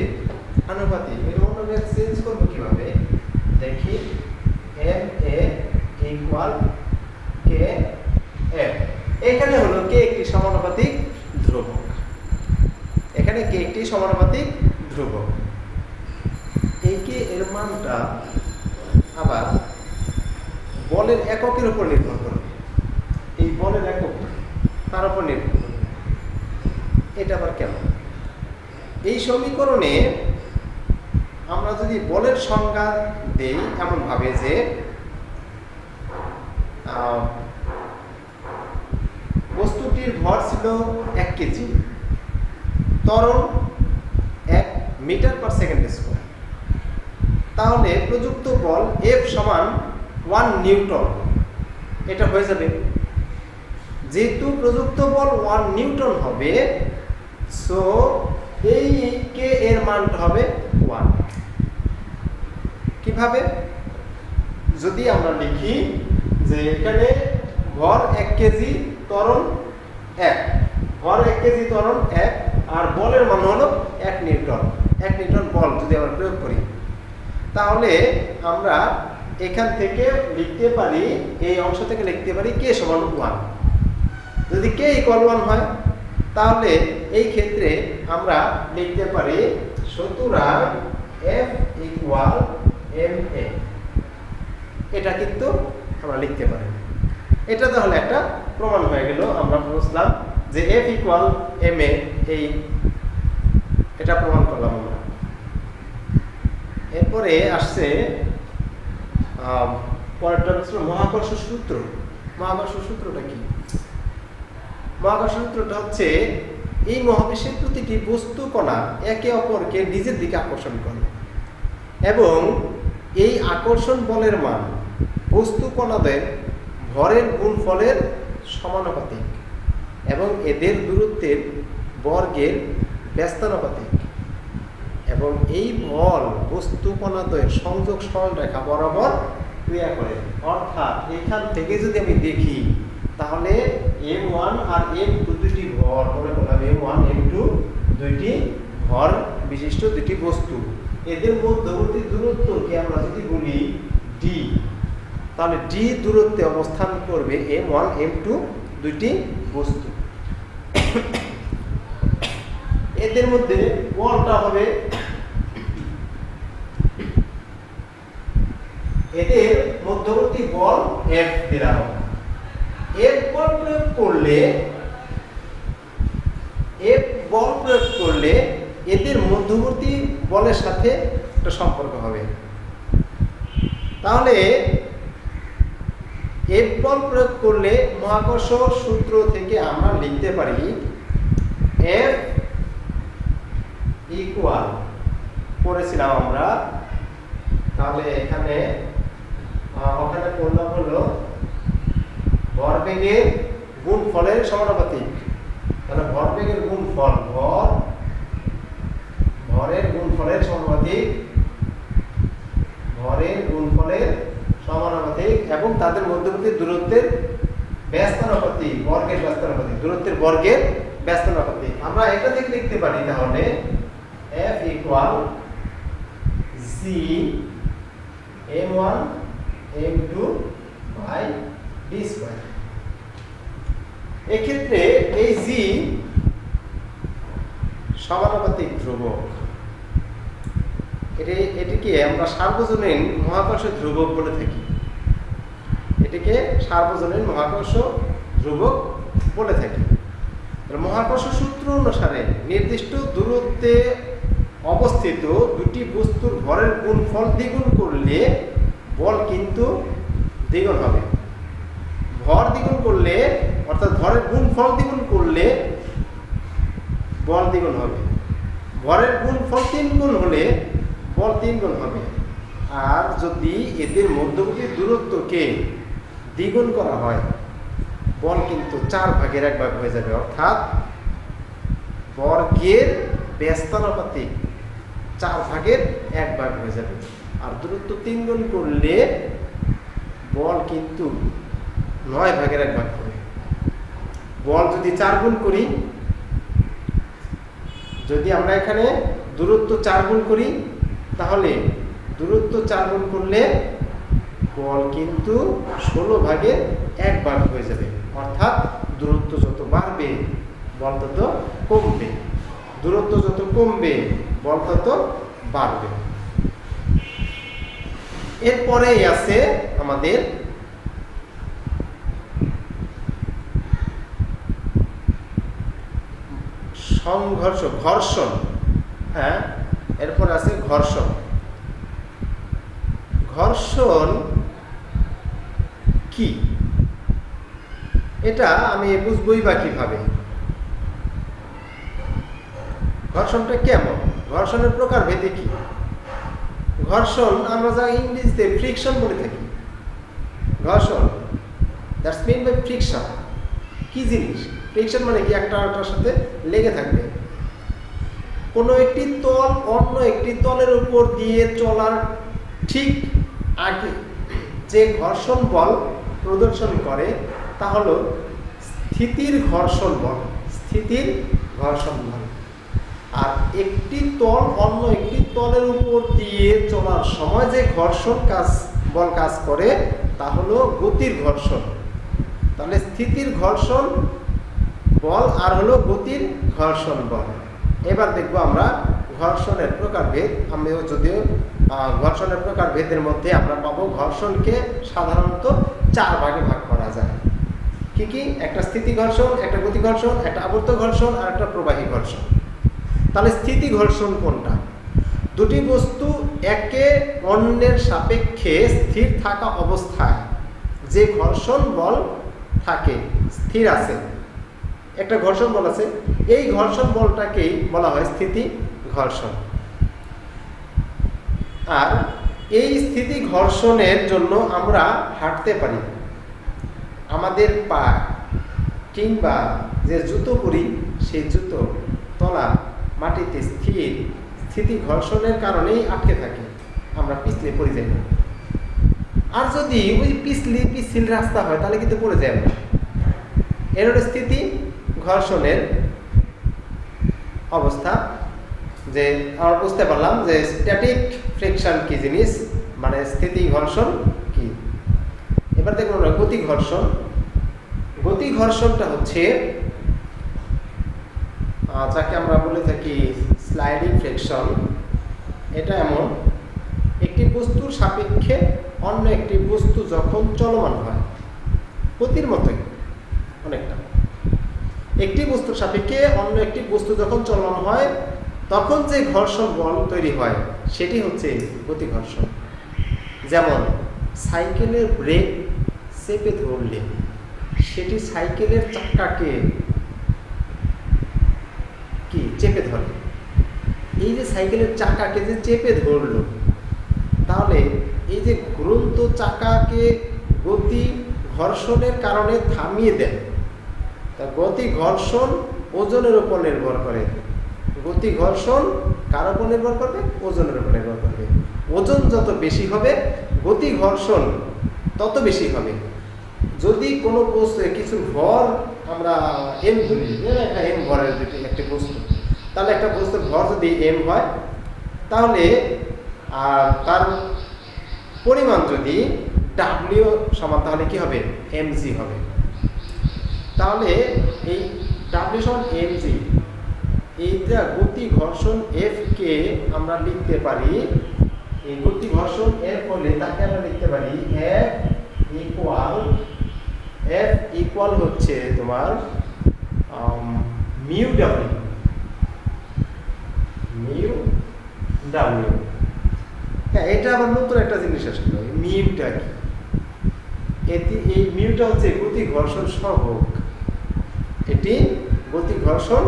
আনুপাতিক, এর অনুপাত চেঞ্জ করব কিভাবে দেখি। ma ইকুয়াল k f, এখানে হলো k একটি সমানুপাতিক ধ্রুবক, এখানে k একটি সমানুপাতিক ধ্রুবক। এই k এর মানটা আবার বলের এককের উপর নির্ভর করবে, এই বলের একক তার উপর নির্ভর করবে। এটা আবার কেমন? এই সমীকরণে আমরা যদি বলের সংজ্ঞা দেই এমন ভাবে যে বস্তুটির ভর ছিল 1 কেজি, ত্বরণ 1 মিটার পার সেকেন্ড স্কয়ার, তাহলে প্রযুক্ত বল F সমান 1 নিউটন, এটা হয়ে যাবে। যেহেতু প্রযুক্ত বল 1 নিউটন হবে, সো এই k এর মানটা হবে 1। কিভাবে? যদি আমরা লিখি যে এখানে ভর 1 কেজি, ত্বরণ 1, ভর 1 কেজি, ত্বরণ 1, আর বলের মান হলো 1 নিউটন। 1 নিউটন বল যদি আমরা প্রয়োগ করি, তাহলে আমরা এখান থেকে লিখতে পারি, এই অংশ থেকে লিখতে পারি k সমান 1। যদি k ইকুয়াল 1 হয়, তাহলে এই ক্ষেত্রে আমরা লিখতে পারি সুতরাং F ইকুয়াল ma, এটা কিন্তু আমরা লিখতে পারি। এটা তাহলে একটা প্রমাণ হয়ে গেল, আমরা বুঝলাম যে F ইকুয়াল ma, এই এটা প্রমাণ করলাম আমরা। এরপরে আসছে পরেরটা হচ্ছে মহাকর্ষ সূত্র। মহাকর্ষ সূত্রটা কি? মহাকর্ষ সূত্রটা হচ্ছে এই মহাবিশ্বের প্রতিটি বস্তু কণা একে অপরকে নিজের দিকে আকর্ষণ করে, এবং এই আকর্ষণ বলের মান বস্তু কণাদের ভরের গুণফলের সমানুপাতিক, এবং এদের দূরত্বের বর্গের ব্যস্তানুপাতিক, এবং এই বল বস্তু কণাদ্বয়ের সংযোগ সরলরেখা বরাবর ক্রিয়া করে। অর্থাৎ এখান থেকে যদি আমি দেখি, তাহলে m1 আর m2 দুটি ভর, মনে করলাম m1 m2 দুইটি ভর বিশিষ্ট দুটি বস্তু, এদের মধ্যবর্তী দূরত্বকে আমরা যদি বলি d, তাহলে d দূরত্বে অবস্থান করবে m1 m2 দুইটি বস্তু। এদের মধ্যে বলটা হবে, এদের মধ্যবর্তী বল F দেওয়া হবে। F বল প্রয়োগ করলে এদের মধ্যবর্তী বলের সাথে একটা সম্পর্ক হবে। তাহলে F বল প্রয়োগ করলে মহাকর্ষ সূত্র থেকে আমরা লিখতে পারি F ইকুয়াল, পড়েছিলাম আমরা, তাহলে এখানে ওখানে করলাম হলো ভরবেগের গুণফলের সমানুপাতিক। তাহলে ভরবেগের গুণফল, ভরের গুণফলের সমানুপাতিক, ভরের গুণফলের সমানুপাতিক, এবং তাদের মধ্যবর্তী দূরত্বের ব্যস্তানুপাতিক, বর্গের ব্যস্তানুপাতিক, দূরত্বের বর্গের লিখতে পারি তাহলে F equal G m1 m2 by d square. এক্ষেত্রে এই G সমানুপাতিক ধ্রুবক, এটিকে আমরা সার্বজনীন মহাকর্ষ ধ্রুবক বলে থাকি। এটিকে সার্বজনীন মহাকর্ষ ধ্রুবক বলে থাকি। মহাকর্ষ সূত্র অনুসারে নির্দিষ্ট দূরত্বে অবস্থিত দুটি বস্তুর ভরের গুণফল দ্বিগুণ করলে বল কিন্তু দ্বিগুণ হবে। ভর দ্বিগুণ করলে অর্থাৎ ভরের গুণফল দ্বিগুণ করলে বল দ্বিগুণ হবে। ভরের গুণফল 3 গুণ হলে বল 3 গুণ হবে। আর যদি এদের মধ্যবর্তী দূরত্বকে দ্বিগুণ করা হয় বল কিন্তু 4 ভাগের 1 ভাগ হয়ে যাবে, অর্থাৎ বর্গের ব্যস্তানুপাতিক 4 ভাগের 1 ভাগ হয়ে যাবে। আর দূরত্ব 3 গুণ করলে বল কিন্তু 9 ভাগের 1 ভাগ হবে। বল যদি 4 গুণ করি, যদি আমরা এখানে দূরত্ব 4 গুণ করি তাহলে দূরত্ব 4 গুণ করলে বল কিন্তু 16 ভাগের 1 ভাগ হয়ে যাবে, অর্থাৎ দূরত্ব যত বাড়বে বল তত কমবে, দূরত্ব যত কমবে বল তত বাড়বে। এরপরেই আছে আমাদের সংঘর্ষ, ঘর্ষণ। হ্যাঁ, এরপর আছে ঘর্ষণ। ঘর্ষণ কি এটা আমি বুঝবই বা কিভাবে? ঘর্ষণটা কেমন, ঘর্ষণের প্রকার ভেদে কি? ঘর্ষণ আমরা যা ইংরেজিতে ফ্রিকশন বলে থাকি। ঘর্ষণ দ্যাটস মিন বাই ফ্রিকশন। কি জিনিস ফ্রিকশন মানে কি? একটা আরেকটার সাথে লেগে থাকবে। কোনো একটি তল অন্য একটি তলের উপর দিয়ে চলার ঠিক আগে যে ঘর্ষণ বল প্রদর্শন করে তা হলো স্থিতির ঘর্ষণ বল। স্থিতির ঘর্ষণ বল। আর একটি তল অন্য একটি তলের উপর দিয়ে চলার সময় যে ঘর্ষণ বল কাজ করে তা হলো গতির ঘর্ষণ। তাহলে স্থিতির ঘর্ষণ বল আর হলো গতির ঘর্ষণ বল। এবার দেখবো আমরা ঘর্ষণের প্রকারভেদ। আমিও যদিও ঘর্ষণের প্রকারভেদের মধ্যে আমরা পাবো ঘর্ষণকে সাধারণত 4 ভাগে ভাগ করা যায়। কি কি? একটা স্থিতি ঘর্ষণ, একটা গতি ঘর্ষণ, একটা আবর্ত ঘর্ষণ আর একটা প্রবাহী ঘর্ষণ। তাহলে স্থিতি ঘর্ষণ কোনটা? দুটি বস্তু একে অন্যের সাপেক্ষে স্থির থাকা অবস্থায় যে ঘর্ষণ বল থাকে, স্থির আছে, একটা ঘর্ষণ বল আছে, এই ঘর্ষণ বলটাকেই বলা হয় স্থিতি ঘর্ষণ। আর এই স্থিতি ঘর্ষণের জন্য আমরা হাঁটতে পারি। আমাদের পা কিংবা যে জুতো পরি সেই জুতো তলা মাটিতে স্থিতি ঘর্ষণের কারণেই আটকে থাকে, আমরা পিছলে পড়ে যাই না। আর যদি ওই পিছল রাস্তা হয় তাহলে কিন্তু পড়ে যায় না। এর স্থিতি ঘর্ষণের অবস্থা। যে আমরা বুঝতে পারলাম যে স্ট্যাটিক ফ্রিকশন কি জিনিস, মানে স্থিতি ঘর্ষণ কি। এবার দেখুন আমরা গতি ঘর্ষণ। গতি ঘর্ষণটা হচ্ছে যাকে আমরা বলে থাকি স্লাইডিং ফ্রিকশন। এটা এমন একটি বস্তুর সাপেক্ষে অন্য একটি বস্তু যখন চলমান হয়, গতির মতোই অনেকটা। একটি বস্তুর সাপেক্ষে অন্য একটি বস্তু যখন চলমান হয় তখন যে ঘর্ষণ বল তৈরি হয় সেটি হচ্ছে গতি ঘর্ষণ। যেমন সাইকেলের ব্রেক চেপে ধরলে সেটি সাইকেলের চাকাকে কি চেপে ধরে। এই যে সাইকেলের চাকাকে যে চেপে ধরলো, তাহলে এই যে ঘুরন্ত চাকাকে গতি ঘর্ষণের কারণে থামিয়ে দেয়। তা গতি ঘর্ষণ ওজনের উপর নির্ভর করে। গতি ঘর্ষণ কার উপর নির্ভর করবে? ওজনের উপর নির্ভর করবে। ওজন যত বেশি হবে গতি ঘর্ষণ তত বেশি হবে। যদি কোনো বস্তু কিছু ভর আমরা এম ধরি, এম ভরের একটি বস্তু, তাহলে একটা বস্তুর ভর যদি m হয় তাহলে তার পরিমাণ যদি w সমান তাহলে কি হবে mg হবে। তাহলে এই w সমান mg, এইটা গতি ঘর্ষণ F কে আমরা লিখতে পারি, এই গতি ঘর্ষণ F হলে তাকে আমরা লিখতে পারি F ইকুয়াল হচ্ছে তোমার মিউ ডাব্লিউ। হ্যাঁ, এটা আবার নতুন একটা জিনিস আসলে, মিউটা কি? এই মিউটা হচ্ছে গতি ঘর্ষণ সহগ, এটি গতি ঘর্ষণ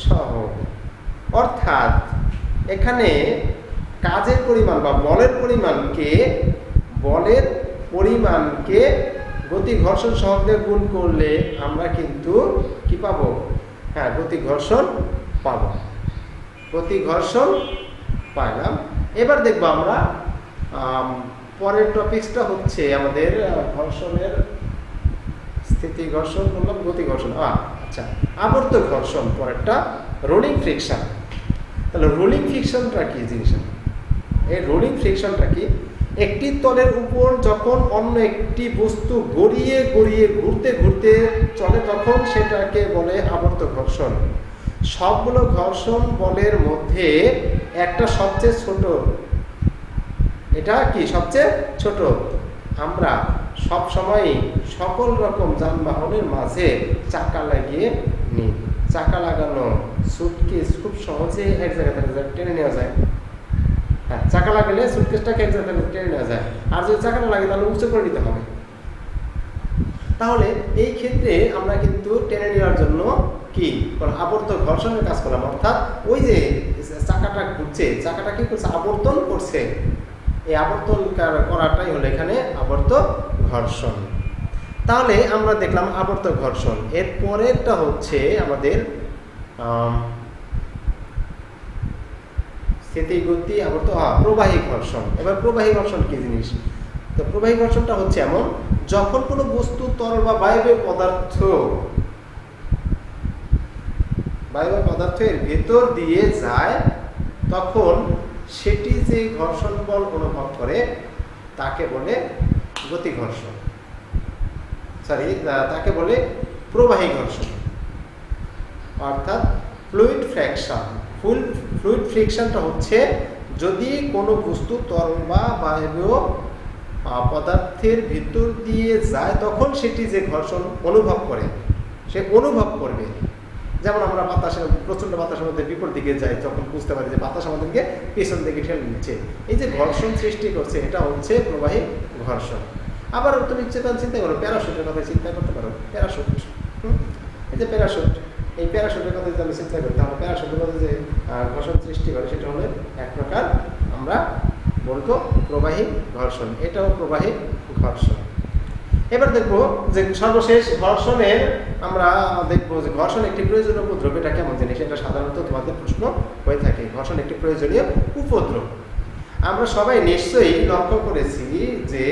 সহগ। অর্থাৎ এখানে কাজের পরিমাণ বা বলের পরিমাণকে গতি ঘর্ষণ সহগ দিয়ে গুণ করলে আমরা কিন্তু কি পাবো? হ্যাঁ, গতি ঘর্ষণ পাবো, গতি ঘর্ষণ পাইলাম। এবার দেখবো আমরা পরের টপিকসটা হচ্ছে আমাদের ঘর্ষণের স্থিতি ঘর্ষণ বললাম, গতি ঘর্ষণ। আচ্ছা, আবর্ত ঘর্ষণ, পরেরটা রোলিং ফ্রিকশন। তাহলে রোলিং ফ্রিকশনটা কি জিনিস? এই রোলিং ফ্রিকশনটা কি? একটি তলের উপর যখন অন্য একটি বস্তু গড়িয়ে ঘুরতে চলে তখন সেটাকে বলে আবর্ত ঘর্ষণ। সবগুলো ঘর্ষণ বলের মধ্যে একটা সবচেয়ে ছোট, এটা কি সবচেয়ে ছোট? আমরা সব সময় সকল রকম যানবাহনের মাঝে চাকা লাগিয়ে নিই। চাকা লাগানো সুটকেস খুব সহজে এক জায়গা থেকে টেনে নেওয়া যায়। হ্যাঁ, চাকা লাগালে সুটকেসটাকে এক জায়গা থেকে টেনে নেওয়া যায়। আর যদি চাকা না লাগে তাহলে উঁচু করে নিতে হবে। তাহলে এই ক্ষেত্রে আমরা কিন্তু টেনে নেওয়ার জন্য কি আবর্ত ঘর্ষণের কাজ করলাম। অর্থাৎ ওই যে চাকাটা ঘুরছে, চাকাটা কি করছে? আবর্তন করছে। এই আবর্তন করাটাই হলো এখানে আবর্ত ঘর্ষণ। তাহলে আমরা দেখলাম আবর্ত ঘর্ষণ। এর পরেরটা হচ্ছে আমাদের স্থিতিগতি আবর্ত প্রবাহী ঘর্ষণ। এবার প্রবাহী ঘর্ষণ কি জিনিস? তো প্রবাহী ঘর্ষণটা হচ্ছে এমন, যখন কোনো বস্তু তরল বা বায়বীয় পদার্থের ভেতর দিয়ে যায় তখন সেটি যে ঘর্ষণ বল অনুভব করে তাকে বলে গতি ঘর্ষণ, তাকে বলে প্রবাহী ঘর্ষণ। অর্থাৎ ফ্লুইড ফ্রিকশন। ফ্লুইড ফ্রিকশনটা হচ্ছে যদি কোনো বস্তু তরল বা বায়বীয় পদার্থের ভিতর দিয়ে যায় তখন সেটি যে ঘর্ষণ অনুভব করে, সে অনুভব করবে। যেমন আমরা প্রচন্ড বাতাসের মধ্যে বিপরীত দিকে যাই, তখন বুঝতে পারি যে বাতাস আমাদেরকে পেছন দিকে ঠেলে নিচ্ছে। এই যে ঘর্ষণ সৃষ্টি করছে এটা হচ্ছে প্রবাহী ঘর্ষণ। আবার তুমি চিন্তা করো, প্যারাশুটের কথা চিন্তা করতে পারো। প্যারাশুট, এই যে প্যারাশুট, এই প্যারাশুটের কথা যদি আমি চিন্তা করি তাহলে প্যারাশুটের মধ্যে যে ঘর্ষণ সৃষ্টি করে সেটা হলো এক প্রকার আমরা বলবো প্রবাহী ঘর্ষণ। এটাও প্রবাহী ঘর্ষণ। এবার দেখবো যে সর্বশেষ ঘর্ষণের আমরা দেখবো যে ঘর্ষণ একটি প্রয়োজনীয় উপদ্রব। এটা কেমন জিনিস? এটা সাধারণত তোমাদের প্রশ্ন হয়ে থাকে। ঘর্ষণ একটি প্রয়োজনীয় উপদ্রব। আমরা সবাই নিশ্চয়ই লক্ষ্য করেছি যে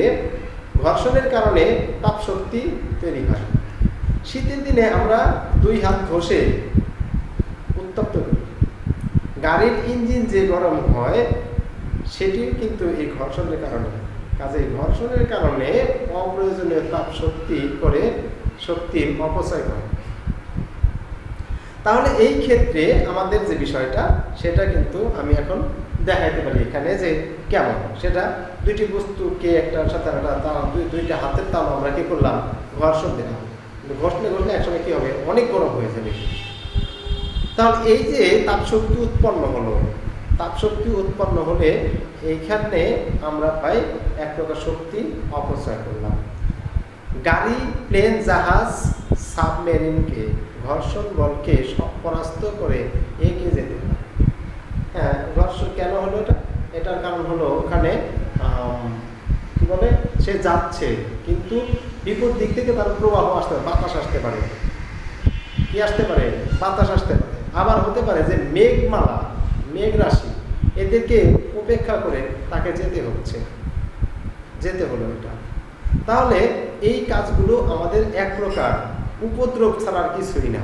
ঘর্ষণের কারণে তাপ শক্তি তৈরি হয়। শীতের দিনে আমরা 2 হাত ঘষে উত্তপ্ত করি। গাড়ির ইঞ্জিন যে গরম হয় সেটি কিন্তু এই ঘর্ষণের কারণে। কাজে ঘর্ষণের কারণে অপ্রয়োজনীয় তাপ শক্তির অপচয় হয়। তাহলে এই ক্ষেত্রে আমাদের যে বিষয়টা সেটা কিন্তু আমি এখন দেখাইতে পারি এখানে যে কেমন। সেটা দুইটি বস্তুকে একটার সাথে দুইটা হাতের তাল আমরা কি করলাম? ঘর্ষণ দিলাম। ঘষলে একসময় কি হবে? অনেক গরম হয়ে যাবে। তাহলে এই যে তাপশক্তি উৎপন্ন হলে এইখানে আমরা পাই এক প্রকার শক্তি অপচয় করলাম। গাড়ি, প্লেন, জাহাজ, সাবমেরিনকে ঘর্ষণ বলকে পরাস্ত করে এগিয়ে যেতে হয়। হ্যাঁ, ঘর্ষণ কেন হলো? এটার কারণ হলো ওখানে কি বলে, সে যাচ্ছে কিন্তু বিপরীত দিক থেকে তার প্রবাহ আসতে পারে, বাতাস আসতে পারে। কি আসতে পারে? বাতাস আসতে পারে। আবার হতে পারে যে মেঘ রাশি, এদেরকে উপেক্ষা করে তাকে যেতে হলো এটা। তাহলে এই কাজগুলো আমাদের এক প্রকার উপদ্রব ছাড়া আর কিছুই না।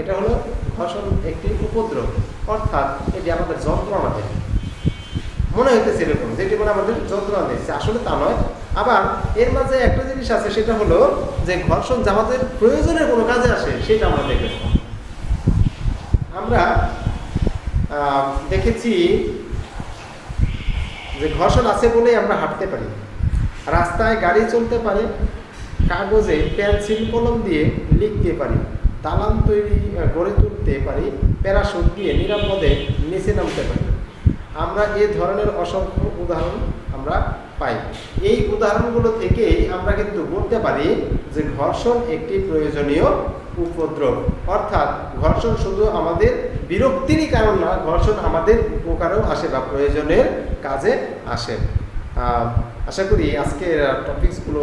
এটা হলো ঘর্ষণ একটি উপদ্রব, অর্থাৎ এটি আমাদের যন্ত্রণা দেয়। মনে হইতেছে এরকম যেটি মানে আমাদের যন্ত্রণা দিচ্ছে, আসলে তা নয়। আবার এর মাঝে একটা জিনিস আছে, সেটা হলো যে ঘর্ষণ যে আমাদের প্রয়োজনের কোনো কাজে আসে সেটা আমরা দেখব। আমরা দেখেছি যে ঘর্ষণ আছে বলেই আমরা হাঁটতে পারি, রাস্তায় গাড়ি চলতে পারে, কাগজে পেন্সিল কলম দিয়ে লিখতে পারি, দালান তৈরি গড়ে তুলতে পারি, প্যারাশুট দিয়ে নিরাপদে নিচে নামতে পারি। আমরা এ ধরনের অসংখ্য উদাহরণ আমরা পাই। এই উদাহরণগুলো থেকেই আমরা কিন্তু বলতে পারি যে ঘর্ষণ একটি প্রয়োজনীয় উপদ্রব, অর্থাৎ ঘর্ষণ শুধু আমাদের বিরক্তিরই কারণ না, ঘর্ষণ আমাদের উপকারেও আসে বা প্রয়োজনের কাজে আসে। আশা করি আজকের টপিকসগুলো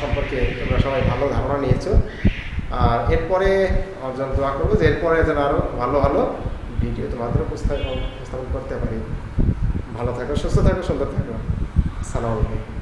সম্পর্কে তোমরা সবাই ভালো ধারণা নিয়েছো। আর এরপরে দোয়া করবো যে এরপরে যেন আরও ভালো ভালো ভিডিও তোমাদের উপস্থাপন করতে পারি। ভালো থাকো, সুস্থ থাকো, সুন্দর থাকো। আসসালামু আলাইকুম।